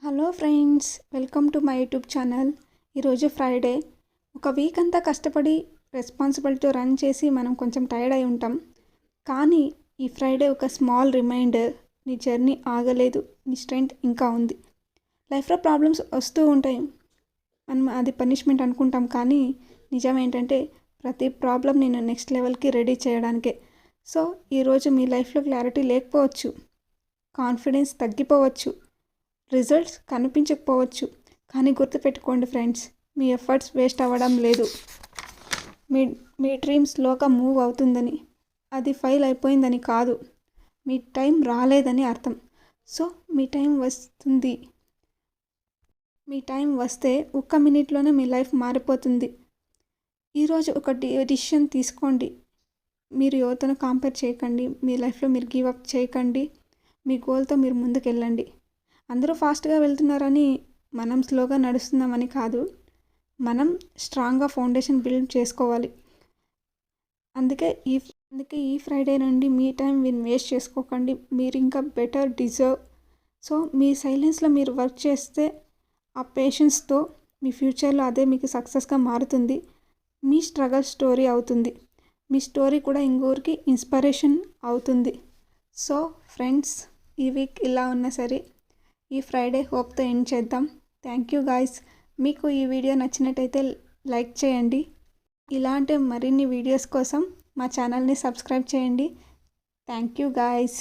Hello friends, welcome to my YouTube channel. ఈరోజు Friday. ఒక week అంతా కష్టపడి రెస్పాన్సిబిలిటీ రన్ చేసి మనం కొంచెం టైర్డ్ అయి ఉంటాం. కానీ ఈ ఫ్రైడే ఒక స్మాల్ రిమైండర్, నీ జర్నీ ఆగలేదు, నీ స్ట్రెంగ్త్ ఇంకా ఉంది. లైఫ్లో ప్రాబ్లమ్స్ వస్తూ ఉంటాయి, మనం అది పనిష్మెంట్ అనుకుంటాం. కానీ నిజం ఏంటంటే ప్రతి ప్రాబ్లం నేను నెక్స్ట్ లెవెల్కి రెడీ చేయడానికే. సో ఈరోజు మీ లైఫ్లో క్లారిటీ లేకపోవచ్చు, కాన్ఫిడెన్స్ తగ్గిపోవచ్చు, రిజల్ట్స్ కనిపించకపోవచ్చు. కానీ గుర్తుపెట్టుకోండి ఫ్రెండ్స్, మీ ఎఫర్ట్స్ వేస్ట్ అవ్వడం లేదు. మీ మీ డ్రీమ్ స్లోగా మూవ్ అవుతుందని, అది ఫెయిల్ అయిపోయిందని కాదు, మీ టైం రాలేదని అర్థం. సో మీ టైం వస్తుంది. మీ టైం వస్తే ఒక్క మినిట్లోనే మీ లైఫ్ మారిపోతుంది. ఈరోజు ఒక డిసిషన్ తీసుకోండి. మీరు యువతను కంపేర్ చేయకండి, మీ లైఫ్లో మీరు గివ్ అప్ చేయకండి. మీ గోల్తో మీరు ముందుకెళ్ళండి. అందరూ ఫాస్ట్గా వెళ్తున్నారని మనం స్లోగా నడుస్తున్నామని కాదు, మనం స్ట్రాంగ్గా ఫౌండేషన్ బిల్డ్ చేసుకోవాలి. అందుకే ఈ ఫ్రైడే నుండి మీ టైం వేస్ట్ చేసుకోకండి. మీరు ఇంకా బెటర్ డిజర్వ్. సో మీ సైలెన్స్లో మీరు వర్క్ చేస్తే, ఆ పేషెన్స్తో మీ ఫ్యూచర్లో అదే మీకు సక్సెస్గా మారుతుంది. మీ స్ట్రగల్ స్టోరీ అవుతుంది. మీ స్టోరీ కూడా ఇంకొకరికి ఇన్స్పిరేషన్ అవుతుంది. సో ఫ్రెండ్స్, ఈ వీక్ ఇలా ఉన్నా సరే ఈ ఫ్రైడే హోప్తో ఎండ్ చేద్దాం. Thank you guys. మీకు ఈ వీడియో నచ్చినట్టయితే లైక్ చేయండి. ఇలాంటి మరిన్ని వీడియోస్ కోసం మా ఛానల్ని సబ్స్క్రైబ్ చేయండి. Thank you guys.